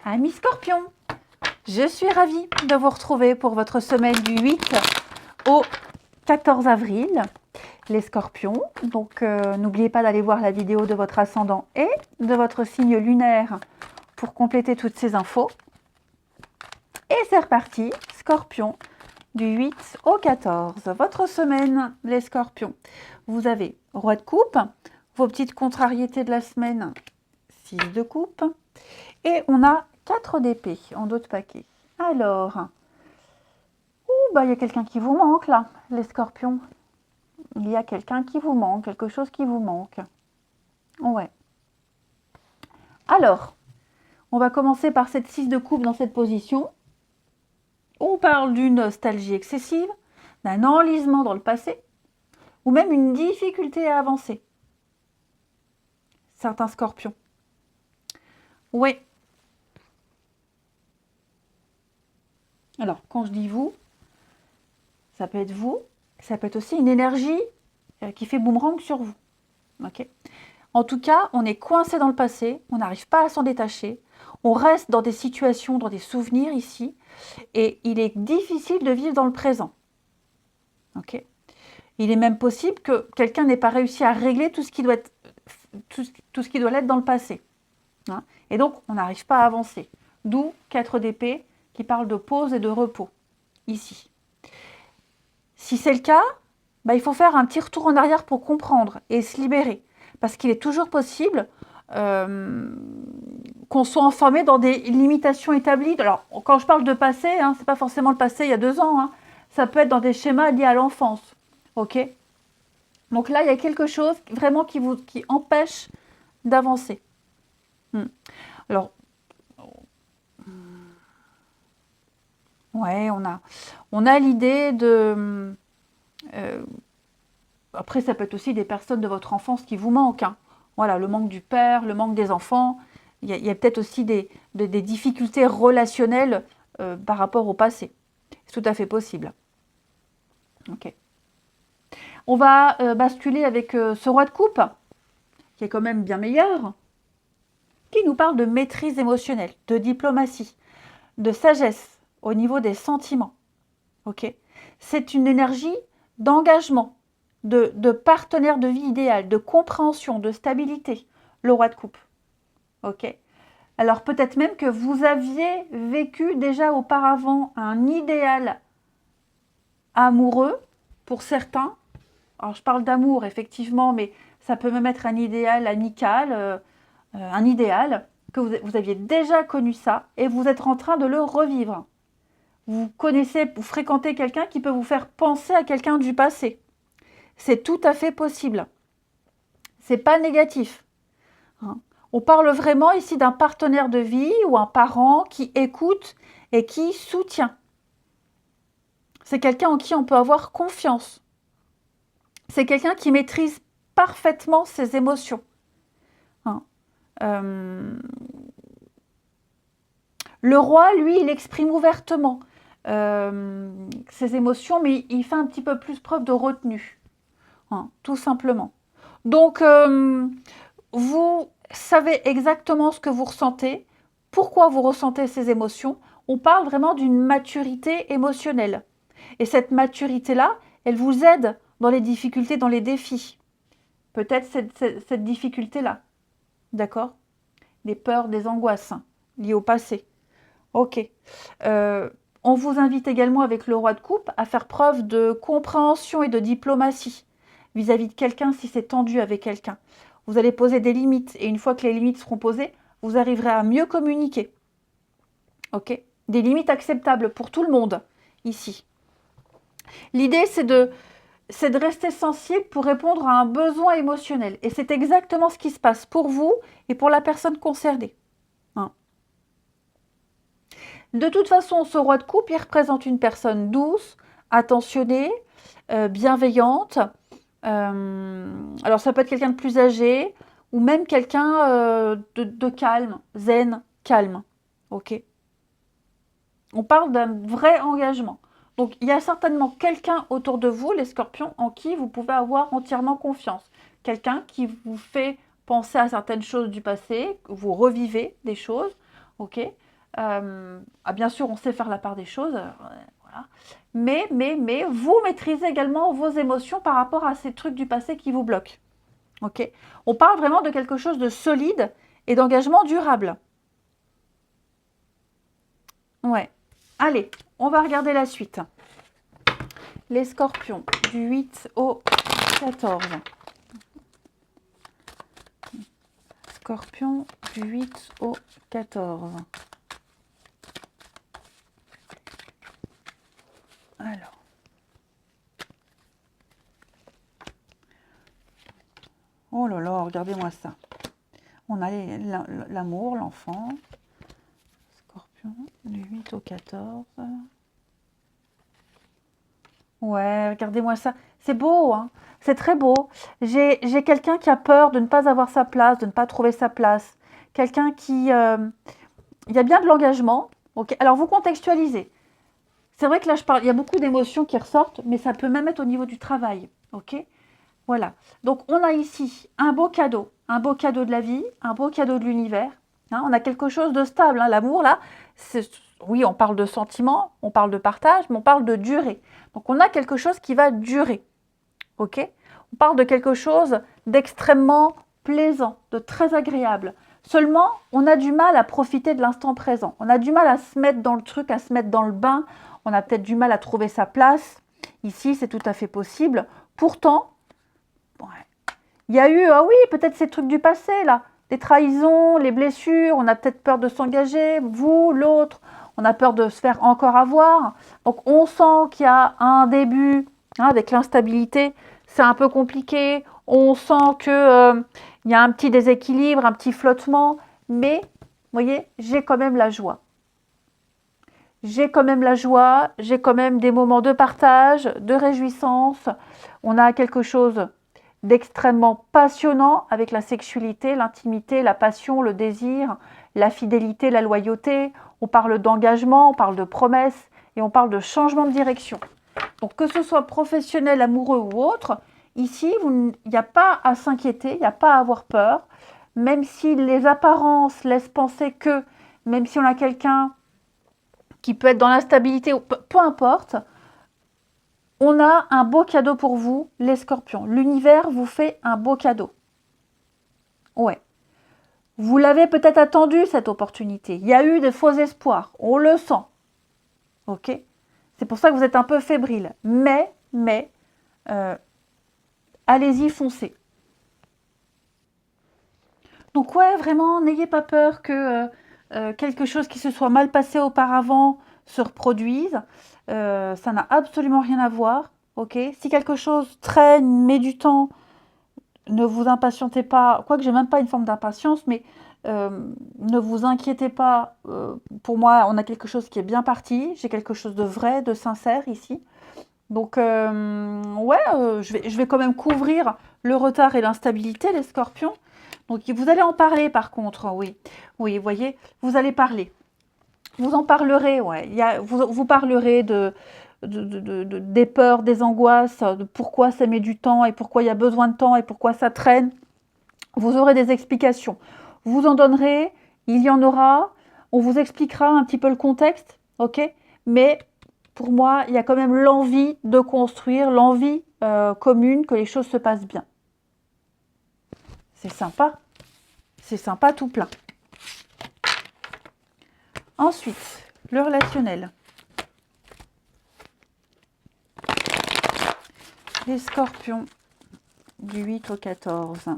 Amis Scorpion, je suis ravie de vous retrouver pour votre semaine du 8 au 14 avril. Les Scorpions, donc n'oubliez pas d'aller voir la vidéo de votre ascendant et de votre signe lunaire pour compléter toutes ces infos. Et c'est reparti, Scorpion, du 8 au 14. Votre semaine, les Scorpions. Vous avez Roi de coupe, vos petites contrariétés de la semaine, 6 de coupe. Et on a 4 d'épée en dos de paquet. Alors, il y a quelqu'un qui vous manque là, les Scorpions. Il y a quelqu'un qui vous manque, quelque chose qui vous manque. Ouais. Alors, on va commencer par cette 6 de coupe dans cette position. On parle d'une nostalgie excessive, d'un enlisement dans le passé, ou même une difficulté à avancer. Certains Scorpions. Oui. Alors, quand je dis vous, ça peut être vous, ça peut être aussi une énergie qui fait boomerang sur vous. Okay. En tout cas, on est coincé dans le passé, on n'arrive pas à s'en détacher, on reste dans des situations, dans des souvenirs ici, et il est difficile de vivre dans le présent. Okay. Il est même possible que quelqu'un n'ait pas réussi à régler tout ce qui doit être, tout ce qui doit l'être dans le passé. Hein. Et donc, on n'arrive pas à avancer. D'où 4 d'épée qui parle de pause et de repos, ici. Si c'est le cas, il faut faire un petit retour en arrière pour comprendre et se libérer. Parce qu'il est toujours possible qu'on soit enfermé dans des limitations établies. Alors, quand je parle de passé, ce n'est pas forcément le passé il y a 2 ans. Ça peut être dans des schémas liés à l'enfance. Ok ? Donc là, il y a quelque chose vraiment qui empêche d'avancer. Alors, ouais, on a l'idée de... après, ça peut être aussi des personnes de votre enfance qui vous manquent. Voilà, le manque du père, le manque des enfants. Il y a peut-être aussi des difficultés relationnelles par rapport au passé. C'est tout à fait possible. Ok. On va basculer avec ce roi de coupe, qui est quand même bien meilleur, qui nous parle de maîtrise émotionnelle, de diplomatie, de sagesse au niveau des sentiments. Ok. C'est une énergie d'engagement, de partenaire de vie idéal, de compréhension, de stabilité, le roi de coupe. Ok. Alors peut-être même que vous aviez vécu déjà auparavant un idéal amoureux pour certains. Alors je parle d'amour effectivement, mais ça peut même être un idéal amical, un idéal que vous aviez déjà connu ça et vous êtes en train de le revivre. Vous connaissez, vous fréquentez quelqu'un qui peut vous faire penser à quelqu'un du passé. C'est tout à fait possible. C'est pas négatif. On parle vraiment ici d'un partenaire de vie ou un parent qui écoute et qui soutient. C'est quelqu'un en qui on peut avoir confiance. C'est quelqu'un qui maîtrise parfaitement ses émotions. Le roi, lui, il exprime ouvertement ses émotions, mais il fait un petit peu plus preuve de retenue. Tout simplement. Donc, vous savez exactement ce que vous ressentez, pourquoi vous ressentez ces émotions. On parle vraiment d'une maturité émotionnelle. Et cette maturité-là, elle vous aide dans les difficultés, dans les défis. Peut-être cette difficulté-là. D'accord ? Des peurs, des angoisses liées au passé. Ok. On vous invite également avec le roi de coupe à faire preuve de compréhension et de diplomatie vis-à-vis de quelqu'un si c'est tendu avec quelqu'un. Vous allez poser des limites et une fois que les limites seront posées, vous arriverez à mieux communiquer. Ok ? Des limites acceptables pour tout le monde ici. L'idée, c'est de rester sensible pour répondre à un besoin émotionnel. Et c'est exactement ce qui se passe pour vous et pour la personne concernée. De toute façon, ce roi de coupe, il représente une personne douce, attentionnée, bienveillante. Alors, ça peut être quelqu'un de plus âgé ou même quelqu'un de calme, zen, calme. Ok. On parle d'un vrai engagement. Donc, il y a certainement quelqu'un autour de vous, les Scorpions, en qui vous pouvez avoir entièrement confiance. Quelqu'un qui vous fait penser à certaines choses du passé, que vous revivez des choses, ok ? Bien sûr, on sait faire la part des choses, voilà. Mais vous maîtrisez également vos émotions par rapport à ces trucs du passé qui vous bloquent. Ok? On parle vraiment de quelque chose de solide et d'engagement durable. Ouais. Allez, on va regarder la suite. Les scorpions, du 8 au 14. Scorpion, du 8 au 14. Alors. Oh là là, regardez-moi ça. On a l'amour, l'enfant. Scorpion, du 8 au 14. Ouais, regardez-moi ça. C'est beau, hein. C'est très beau. J'ai quelqu'un qui a peur de ne pas avoir sa place, de ne pas trouver sa place. Quelqu'un qui... il y a bien de l'engagement. Ok. Alors, vous contextualisez. C'est vrai que là, je parle, il y a beaucoup d'émotions qui ressortent, mais ça peut même être au niveau du travail. Ok. Voilà. Donc, on a ici un beau cadeau de la vie, un beau cadeau de l'univers. Hein, on a quelque chose de stable. Hein. L'amour, là, oui, on parle de sentiments, on parle de partage, mais on parle de durée. Donc, on a quelque chose qui va durer. Ok? On parle de quelque chose d'extrêmement plaisant, de très agréable. Seulement, on a du mal à profiter de l'instant présent. On a du mal à se mettre dans le truc, à se mettre dans le bain. On a peut-être du mal à trouver sa place. Ici, c'est tout à fait possible. Pourtant, il y a eu, ah oui, peut-être ces trucs du passé, là. Les trahisons, les blessures, on a peut-être peur de s'engager, vous, l'autre, on a peur de se faire encore avoir. Donc, on sent qu'il y a un début, hein, avec l'instabilité, c'est un peu compliqué. On sent que il y a un petit déséquilibre, un petit flottement, mais, vous voyez, j'ai quand même la joie. J'ai quand même la joie, j'ai quand même des moments de partage, de réjouissance. On a quelque chose d'extrêmement passionnant avec la sexualité, l'intimité, la passion, le désir, la fidélité, la loyauté. On parle d'engagement, on parle de promesses et on parle de changement de direction. Donc que ce soit professionnel, amoureux ou autre, ici, il n'y a pas à s'inquiéter, il n'y a pas à avoir peur. Même si les apparences laissent penser que, même si on a quelqu'un qui peut être dans l'instabilité, peu importe, on a un beau cadeau pour vous, les scorpions. L'univers vous fait un beau cadeau. Ouais. Vous l'avez peut-être attendu, cette opportunité. Il y a eu de faux espoirs. On le sent. Ok? C'est pour ça que vous êtes un peu fébrile. Mais, allez-y, foncez. Donc ouais, vraiment, n'ayez pas peur que quelque chose qui se soit mal passé auparavant se reproduise. Ça n'a absolument rien à voir. Ok? Si quelque chose traîne, met du temps, ne vous impatientez pas. Quoique j'ai même pas une forme d'impatience, mais ne vous inquiétez pas. Pour moi, on a quelque chose qui est bien parti. J'ai quelque chose de vrai, de sincère ici. Donc, ouais, je vais quand même couvrir le retard et l'instabilité, les scorpions. Donc, vous allez en parler par contre, oui. Oui, vous voyez, vous allez parler. Vous en parlerez, ouais. Vous parlerez des peurs, des angoisses, de pourquoi ça met du temps et pourquoi il y a besoin de temps et pourquoi ça traîne. Vous aurez des explications. Vous en donnerez, il y en aura. On vous expliquera un petit peu le contexte, ok? Mais pour moi, il y a quand même l'envie de construire, l'envie commune que les choses se passent bien. C'est sympa tout plein. Ensuite, le relationnel. Les scorpions du 8 au 14.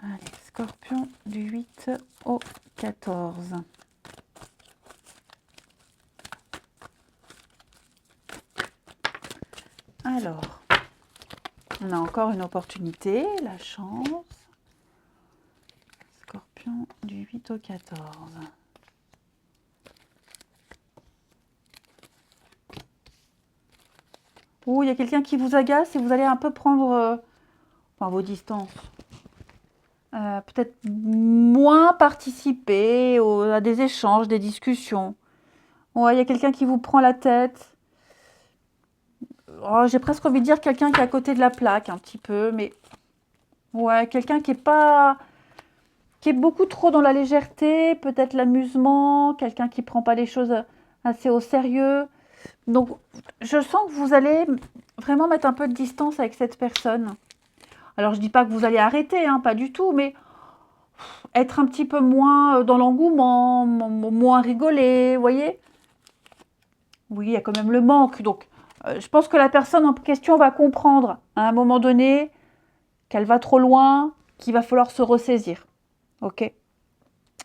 Allez, scorpion du 8 au 14. Alors, on a encore une opportunité, la chance. Scorpion du 8 au 14. Oh, il y a quelqu'un qui vous agace et vous allez un peu prendre vos distances. Peut-être moins participer à des échanges, des discussions. Ouais, il y a quelqu'un qui vous prend la tête. Oh, j'ai presque envie de dire quelqu'un qui est à côté de la plaque un petit peu, mais ouais, quelqu'un qui est pas qui est beaucoup trop dans la légèreté, peut-être l'amusement, quelqu'un qui ne prend pas les choses assez au sérieux. Donc, je sens que vous allez vraiment mettre un peu de distance avec cette personne. Alors, je ne dis pas que vous allez arrêter, hein, pas du tout, mais être un petit peu moins dans l'engouement, moins rigoler, vous voyez? Oui, il y a quand même le manque. Donc, je pense que la personne en question va comprendre à un moment donné qu'elle va trop loin, qu'il va falloir se ressaisir. Ok?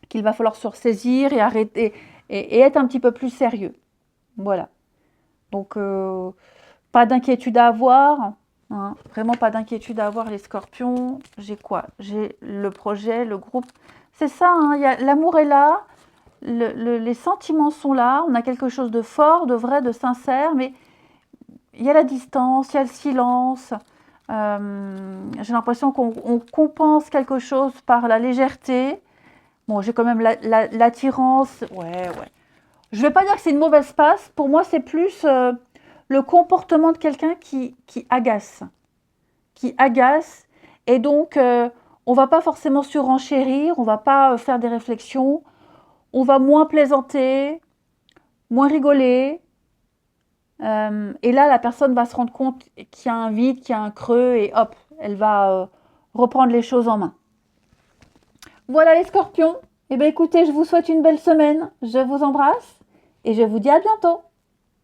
Qu'il va falloir se ressaisir et arrêter et être un petit peu plus sérieux. Voilà. Donc, pas d'inquiétude à avoir. Hein, vraiment pas d'inquiétude à avoir, les scorpions. J'ai quoi? J'ai le projet, le groupe. C'est ça, hein, l'amour est là, les sentiments sont là, on a quelque chose de fort, de vrai, de sincère, mais il y a la distance, il y a le silence. J'ai l'impression qu'on compense quelque chose par la légèreté. Bon, j'ai quand même l'attirance. Ouais. Je ne vais pas dire que c'est une mauvaise passe. Pour moi, c'est plus le comportement de quelqu'un qui agace. Qui agace. Et donc, on ne va pas forcément surenchérir, on ne va pas faire des réflexions. On va moins plaisanter, moins rigoler. Et là, la personne va se rendre compte qu'il y a un vide, qu'il y a un creux, et hop, elle va reprendre les choses en main. Voilà les scorpions. Eh bien écoutez, je vous souhaite une belle semaine. Je vous embrasse et je vous dis à bientôt.